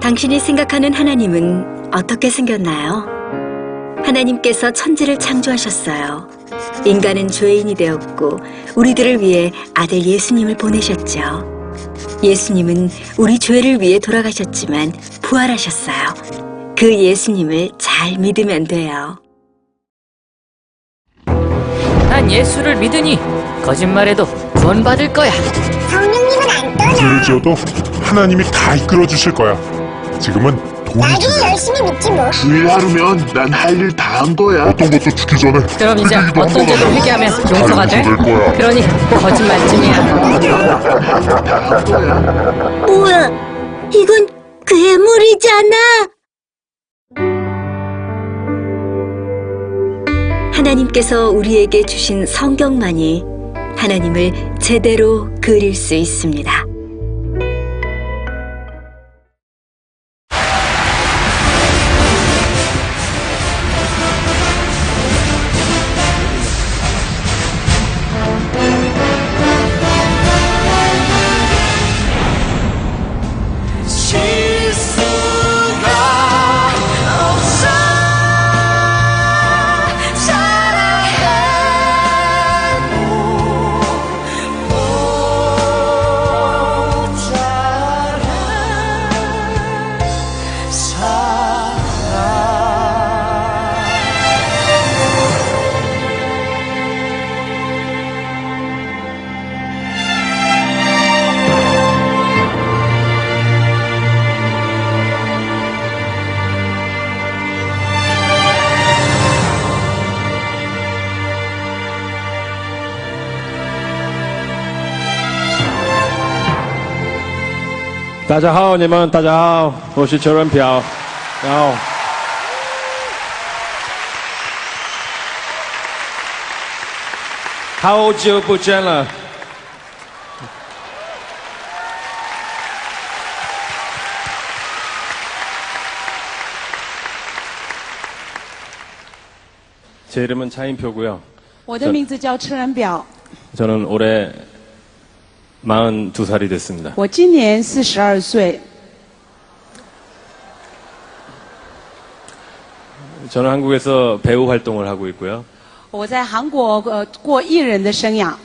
당신이 생각하는 하나님은 어떻게 생겼나요? 하나님께서 천지를 창조하셨어요. 인간은 죄인이 되었고 우리들을 위해 아들 예수님을 보내셨죠. 예수님은 우리 죄를 위해 돌아가셨지만 부활하셨어요. 그 예수님을 잘 믿으면 돼요. 난 예수를 믿으니 거짓말해도 구원받을 거야. 성령님은 안 떠나. 죄를 지어도 하나님이 다 이끌어 주실 거야. 지금은 돈이 나중에 중요해. 열심히 믿지 뭐. 주일 하루면 난 할 일 다 한 거야. 어떤 것도 죽기 전에 그럼 이제 회개기도 어떤 한번 죄도 하면 회개하면 다 용서가 돼? 용서될 거야. 그러니 거짓말쯤이야. 뭐야? 이건 괴물이잖아. 하나님께서 우리에게 주신 성경만이 하나님을 제대로 그릴 수 있습니다.大家好，你们大家好，我是邱仁朴，然后好久不见了。제 이름은 차인표고요. 我的名字叫车仁表， 저는 올해 42살이 됐습니다. 我今年42岁。 저는 한국에서 배우 활동을 하고 있고요. 我在韩国过艺人的生涯。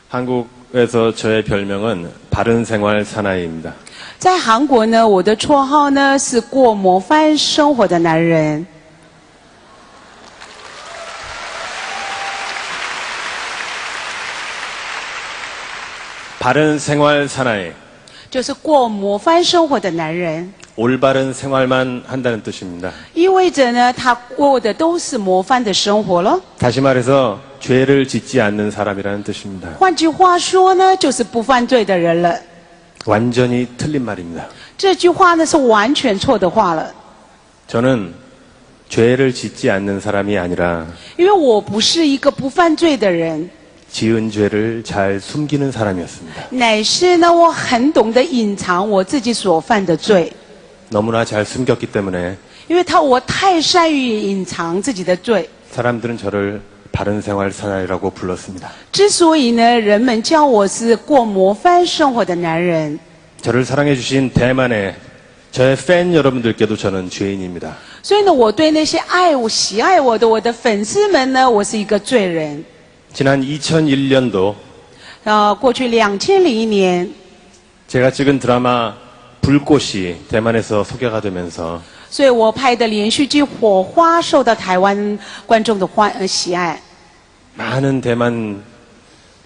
한국에서 저의 별명은 바른 생활 사나이입니다. 在韩国呢，我的绰号呢是过模范生活的男人。 바른 생활 사나이, 就是过模范生活的男人， 올바른 생활만 한다는 뜻입니다. 意味着呢，他过的都是模范的生活了。 다시 말해서 죄를 짓지 않는 사람이라는 뜻입니다. 换句话说呢，就是不犯罪的人了。 완전히 틀린 말입니다. 这句话呢是完全错的话了， 저는 죄를 짓지 않는 사람이 아니라 因为我不是一个不犯罪的人， 지은 죄를 잘 숨기는 사람이었습니다. 乃是呢我很懂得隐藏我自己所犯的罪。 너무나 잘 숨겼기 때문에 因为我太善于隐藏自己的罪， 사람들은 저를 바른 생활 사나이라고 불렀습니다. 之所以呢，人们叫我是过模范生活的男人， 저를 사랑해 주신 대만의 저의 팬 여러분들께도 저는 죄인입니다. 所以呢，我对那些爱我、喜爱我的粉丝们呢，我是一个罪人。 지난 2001년도 过去2001年， 제가 찍은 드라마 불꽃이 대만에서 소개가 되면서 所以我拍的连续剧《火花》受到台湾观众的喜爱， 많은 대만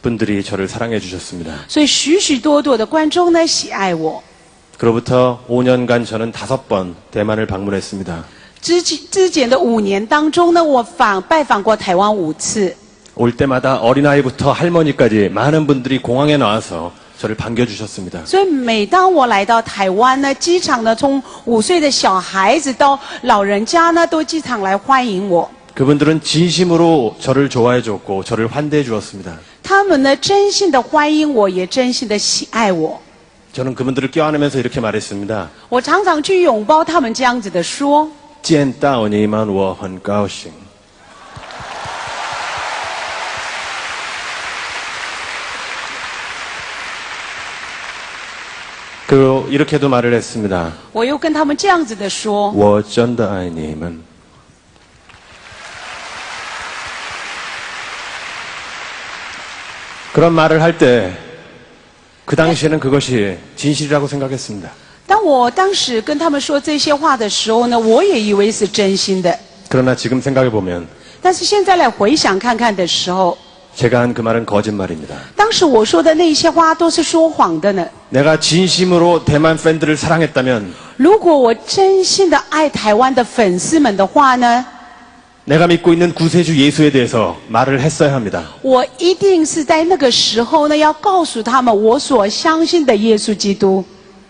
분들이 저를 사랑해 주셨습니다. 所以许许多多的观众呢喜爱我。 그로부터 5년간 저는 5번 대만을 방문했습니다. 之前的5年当中呢，我拜访过台湾5次。 올 때마다 어린아이부터 할머니까지 많은 분들이 공항에 나와서 저를 반겨주셨습니다. 所以每当我来到台湾呢，机场呢，从5岁的小孩子到老人家呢，都机场来欢迎我。 그분들은 진심으로 저를 좋아해 줬고 저를 환대해 주었습니다. 他们呢，真心的欢迎我，也真心的喜爱我。 저는 그분들을 껴안으면서 이렇게 말했습니다. 我常常去拥抱他们，这样子的说。 见到你们我很高兴。 我 그리고 이렇게도 말을 했습니다. 我又跟他们这样子的说，我真的爱你们. 그런 말을 할 때 그 당시에는 그것이 진실이라고 생각했습니다. 当我当时跟他们说这些话的时候呢，我也以为是真心的。 그러나 지금 생각해 보면 但是现在来回想看看的时候， 제가 한 그 말은 거짓말입니다. 当时我说的那些话都是说谎的呢。 내가 진심으로 대만 팬들을 사랑했다면 如果我真心的爱台湾的粉丝们的话呢， 내가 믿고 있는 구세주 예수에 대해서 말을 했어야 합니다. 我一定是在那个时候呢，要告诉他们我所相信的耶稣基督。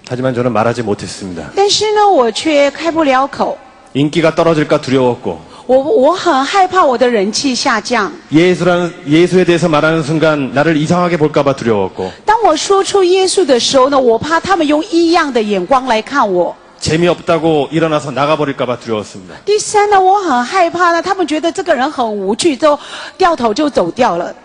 하지만 저는 말하지 못했습니다. 但是呢，我却开不了口。 인기가 떨어질까 두려웠고 我很害怕我的人气下降。 예수에 대해서 말하는 순간 나를 이상하게 볼까봐 두려웠고 当我说出耶稣的时候呢，我怕他们用异样的眼光来看我。 재미없다고 일어나서 나가버릴까봐 두려웠습니다. 第三呢，我很害怕呢，他们觉得这个人很无趣，就掉头就走掉了。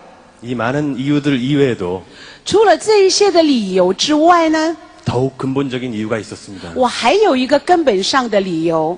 이 많은 이유들 이외에도 除了这一些的理由之外呢， 더욱 근본적인 이유가 있었습니다. 我还有一个根本上的理由。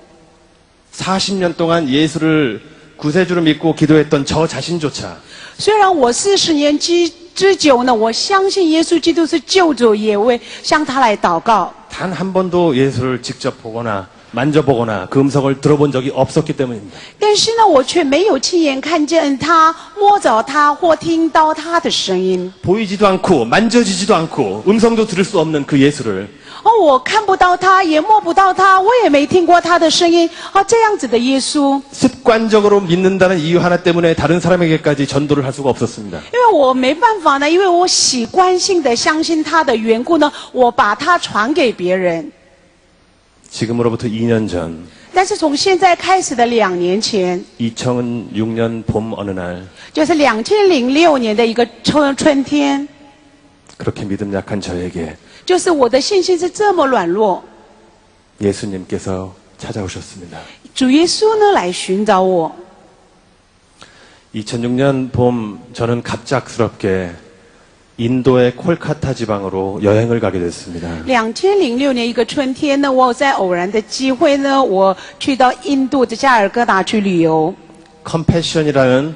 40년 동안 예수를 구세주로 믿고 기도했던 저 자신조차 虽然我40年之久呢，我相信耶稣基督是救主，也为向他来祷告。 단 한 번도 예수를 직접 보거나 만져보거나 그 음성을 들어본 적이 없었기 때문입니다. 但是呢，我却没有亲眼看见他、摸着他或听到他的声音。 보이지도 않고 만져지지도 않고 음성도 들을 수 없는 그 예수를 我看不到他，也摸不到他，我也没听过他的声音。这样子的耶稣， 습관적으로 믿는다는 이유 하나 때문에 다른 사람에게까지 전도를 할 수가 없었습니다. 因为我没办法呢，因为我习惯性的相信他的缘故呢，我把他传给别人。 지금으로부터 2년 전 但是从现在开始的2年前， 2006년 봄 어느 날 就是2006年的一个春天， 그렇게 믿음 약한 저에게 就是我的信心是这么软弱， 예수님께서 찾아오셨습니다. 主耶稣呢来寻找我。 2006년 봄 저는 갑작스럽게 인도의 콜카타 지방으로 여행을 가게 됐습니다. 2006年一个春天呢，我在偶然的机会呢，我去到印度的加尔各答去旅游。 컴패션이라는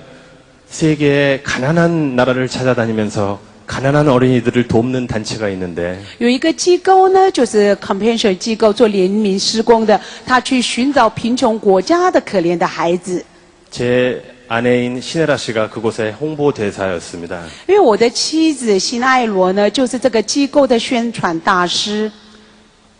세계의 가난한 나라를 찾아다니면서 가난한 어린이들을 돕는 단체가 있는데 有一个机构呢，就是 Compassion 机构做怜悯施工的，他去寻找贫穷国家的可怜的孩子。 제 아내인 시네라 씨가 그곳의 홍보 대사였습니다. 因为我的妻子辛爱罗呢，就是这个机构的宣传大师。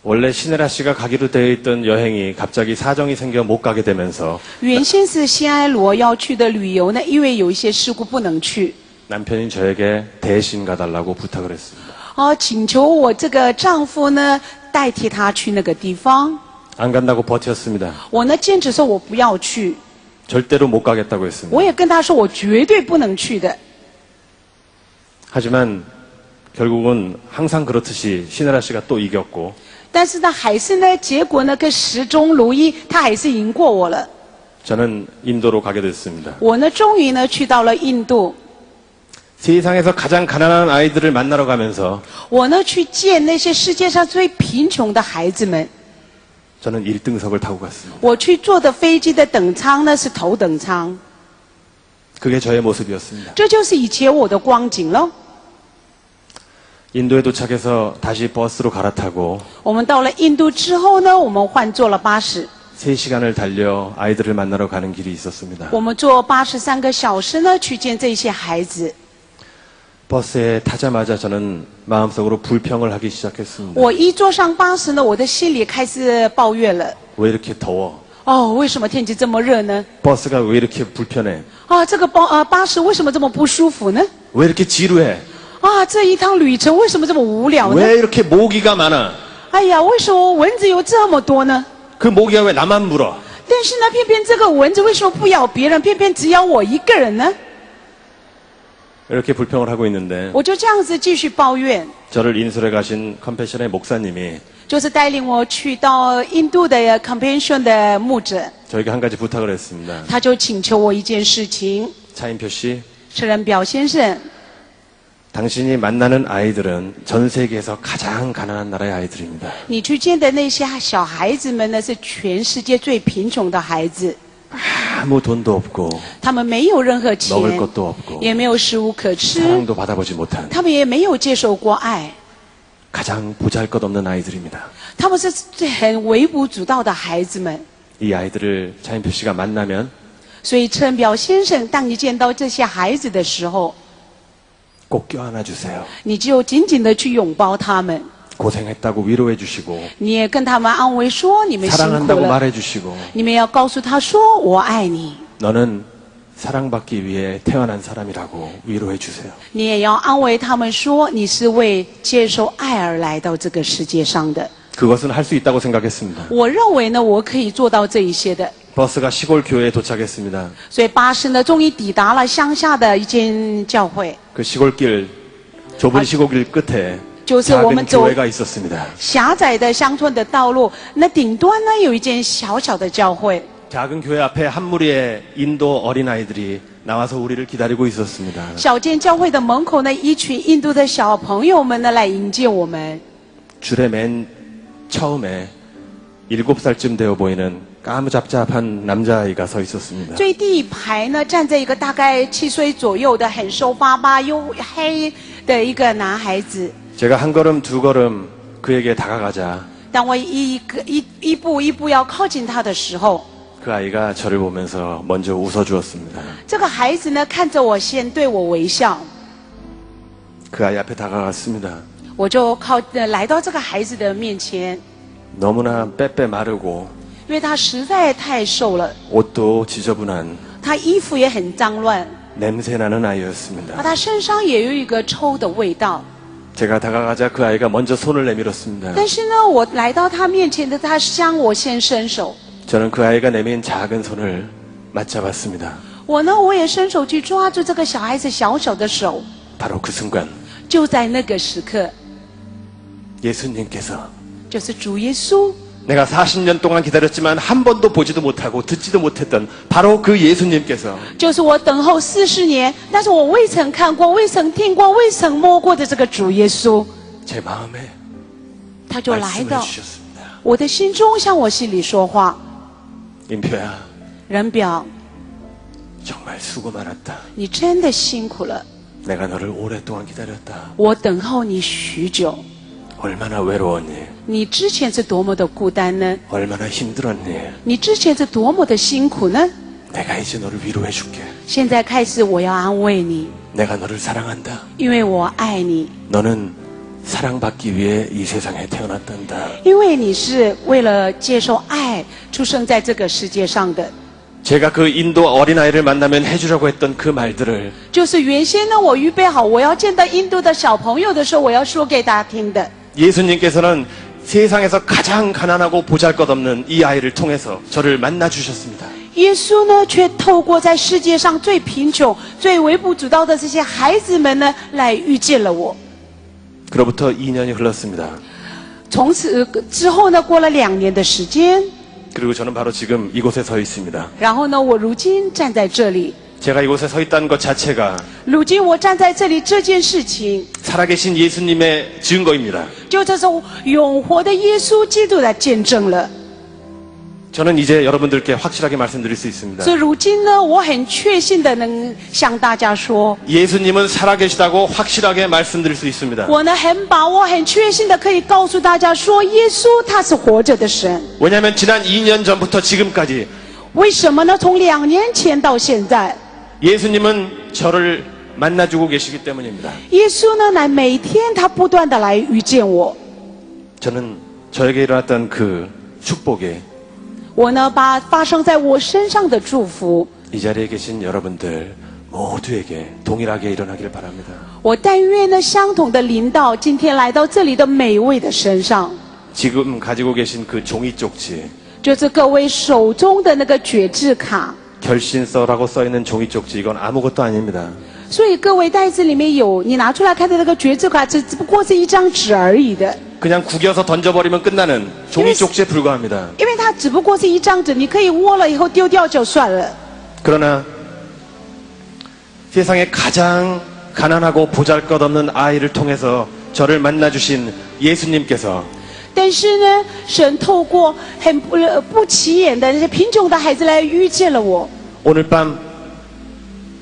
원래 시네라 씨가 가기로 되어 있던 여행이 갑자기 사정이 생겨 못 가게 되면서 原先是辛爱罗要去的旅游呢，因为有一些事故不能去。 남편인 저에게 대신 가달라고 부탁을 했습니다. 请求我这个丈夫呢，代替他去那个地方。 안 간다고 버텼습니다. 我呢，坚持说我不要去。 절대로 못 가겠다고 했습니다. 我也跟他说，我绝对不能去的。 하지만 결국은 항상 그렇듯이 시네라 씨가 또 이겼고 但是呢，还是呢，结果呢，跟始终如一，他还是赢过我了。 저는 인도로 가게 됐습니다. 我呢，终于呢，去到了印度。 세상에서 가장 가난한 아이들을 만나러 가면서 我呢，去见那些世界上最贫穷的孩子们。 저는 1등석을 타고 갔습니다. 我去坐的飞机的等舱呢，是头等舱。 그게 저의 모습이었습니다. 这就是以前我的光景了。 인도에 도착해서 다시 버스로 갈아타고 我们到了印度之后呢，我们换坐了巴士。 3시간을 달려 아이들을 만나러 가는 길이 있었습니다. 我们坐83个小时呢，去见这些孩子。 버스에 타자마자 저는 마음속으로 불평을 하기 시작했습니다. 我一坐上巴士呢，我的心里开始抱怨了。 왜 이렇게 더워? 为什么天气这么热呢？ 버스가 왜 이렇게 불편해? 这个巴士为什么这么不舒服呢？ 왜 이렇게 지루해? 这一趟旅程为什么这么无聊呢？ 왜 이렇게 모기가 많아? 哎呀，为什么蚊子有这么多呢？ 그 모기가 왜 나만 물어? 但是呢，偏偏这个蚊子为什么不咬别人，偏偏只咬我一个人呢？ 이렇게 불평을 하고 있는데 我就这样子继续抱怨。 저를 인솔해 가신 컴패션의 목사님이 就是带领我去到印度的 Compassion 的牧者， 저에게 한 가지 부탁을 했습니다. 他就请求我一件事情。 차인표 씨, 陈仁表先生， 당신이 만나는 아이들은 전 세계에서 가장 가난한 나라의 아이들입니다. 你去见的那些小孩子们呢，是全世界最贫穷的孩子， 아무 돈도 없고 他们没有任何钱， 먹을 것도 없고 也没有食物可吃， 사랑도 받아보지 못한 他们也没有接受过爱， 가장 보잘것없는 아이들입니다. 他们是很微不足道的孩子们。 이 아이들을 차인표 씨가 만나면 所以陈表先生，当你见到这些孩子的时候， 꼭 껴안아 주세요. 你就紧紧的去拥抱他们， 고생했다고 위로해 주시고 你也跟他们安慰说你们辛苦 사랑한다고 了， 말해 주시고 你们要告诉他说我爱你， 너는 사랑받기 위해 태어난 사람이라고 위로해 주세요. 你也要安慰他们说你是为接受爱而来到这个世界上的。 그것은 할 수 있다고 생각했습니다. 我认为呢，我可以做到这一些的。 버스가 시골 교회에 도착했습니다. 所以巴士呢，终于抵达了乡下的一间教会， 그 시골길 좁은 시골길 끝에 就是我们 작은 走 교회가 있었습니다. 狭窄的乡村的道路，那顶端呢有一间小小的教会。 작은 교회 앞에 한 무리의 인도 어린아이들이 나와서 우리를 기다리고 있었습니다. 小间教会的门口呢，一群印度的小朋友们呢来迎接我们。 줄의 맨 처음에 7살쯤 되어 보이는 까무잡잡한 남자아이가 서 있었습니다. 最第一排呢，站着一个大概7岁左右的很瘦巴巴又黑的一个男孩子。 제가 한 걸음 두 걸음 그에게 다가가자 当我一步一步要靠近他的时候， 그 아이가 저를 보면서 먼저 웃어주었습니다. 这个孩子呢看着我，先对我微笑。 그 아이 앞에 다가갔습니다. 我就来到这个孩子的面前， 너무나 빼빼 마르고 因为他实在太瘦了， 옷도 지저분한 他衣服也很脏乱， 냄새나는 아이였습니다. 他身上也有一个臭的味道。 제가 다가가자 그 아이가 먼저 손을 내밀었습니다. 但是呢，我来到他面前的，他向我先伸手， 저는 그 아이가 내민 작은 손을 맞잡았습니다. 我也伸手去抓住这个小孩子小小的手。 바로 그 순간 就在那个时刻， 예수님께서 就是主耶稣， 내가 40년 동안 기다렸지만 한 번도 보지도 못하고 듣지도 못했던 바로 그 예수님께서 就是我等候40年，但是我未曾看过、未曾听过、未曾摸过的这个主耶稣， 제 마음에 他就来 말씀을 到 주셨습니다. 我的心中，向我心里说话。 임표야 人表， 정말 수고 많았다. 你真的辛苦了， 내가 너를 오랫동안 기다렸다. 我等候你许久。 얼마나 외로웠니? 你之前是多么的孤单呢？ 얼마나 힘들었니? 你之前是多么的辛苦呢？ 내가 이제 너를 위로해 줄게. 现在开始，我要安慰你， 내가 너를 사랑한다. 因为我爱你， 너는 사랑받기 위해 이 세상에 태어났단다. 因为你是为了接受爱出生在这个世界上的。 제가 그 인도 어린아이를 만나면 해주려고 했던 그 말들을 就是原先呢，我预备好我要见到印度的小朋友的时候，我要说给大家听的。 예수님께서는 세상에서 가장 가난하고 보잘것없는 이 아이를 통해서 저를 만나 주셨습니다. 耶稣呢，却透过在世界上最贫穷、最微不足道的这些孩子们呢，来遇见了我。 그로부터 2년이 흘렀습니다. 从此之后呢，过了2年的时间， 그리고 저는 바로 지금 이곳에 서 있습니다. 然后呢，我如今站在这里。 제가 이곳에 서 있다는 것 자체가 如今我站在这里，这件事情 살아계신 예수님의 증거입니다. 就这是永活的耶稣基督来见证了。 저는 이제 여러분들께 확실하게 말씀드릴 수 있습니다. 所以如今呢，我很确信的能向大家说， 예수님은 살아계시다고 확실하게 말씀드릴 수 있습니다. 我呢很把握、很确信的可以告诉大家说，耶稣他是活着的神。 왜냐하면 지난 2년 전부터 지금까지 为什么呢？从2年前到现在， 예수님은 저를 만나주고 계시기 때문입니다. 耶稣呢来每天他不断的来遇见我。 저는 저에게 일어났던 그 축복이 我呢把发生在我身上的祝福， 이 자리에 계신 여러분들 모두에게 동일하게 일어나길 바랍니다. 我但愿呢相同的临到今天来到这里的每一位的身上。 지금 가지고 계신 그 종이 쪽지 就是各位手中的那个决志卡， 결신서라고 써있는 종이 쪽지 이건 아무것도 아닙니다. 所以各位袋子里面有你拿出来看的那个决志卡，只不过是一张纸而已的， 그냥 구겨서 던져버리면 끝나는 종이 쪽지에 불과합니다. 因为它只不过是一张纸，你可以窝了以后丢掉就算了。 그러나 세상에 가장 가난하고 보잘것없는 아이를 통해서 저를 만나주신 예수님께서 但是呢，神透过很不起眼的那些贫穷的孩子来遇见了我。 오늘 밤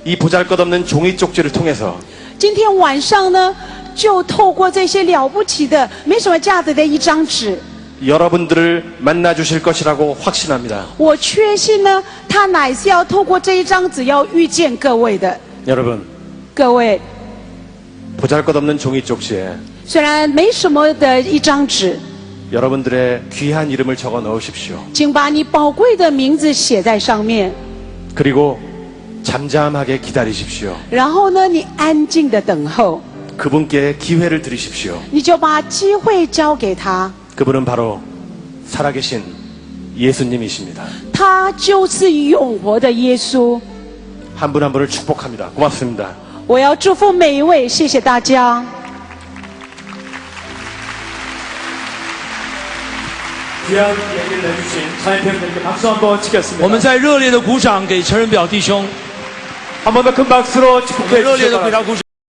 이 보잘것없는 종이 쪽지를 통해서 今天晚上呢，就透过这些了不起的、没什么价值的一张纸， 여러분들을 만나주실 것이라고 확신합니다. 我确信呢，他乃是要透过这一张纸要遇见各位的。 여러분, 各位， 보잘것없는 종이 쪽지에 虽然没什么的一张纸， 여러분들의 귀한 이름을 적어 넣으십시오. 请把你宝贵的名字写在上面， 그리고 잠잠하게 기다리십시오. 然后呢，你安静的等候， 그분께 기회를 드리십시오. 你就把机会交给他。 그분은 바로 살아계신 예수님이십니다. 他就是永活的耶稣。 한 분 한 분을 축복합니다. 고맙습니다. 我要祝福每一位，谢谢大家。 귀한 얘기를 내주신 자연팬들께 박수 한번 치겠습니다. 我们再热烈的鼓掌给陈仁表弟兄， 한 번 더 큰 박수로 我 축복해 们热烈 주시기 的给 바랍니다. 他鼓掌。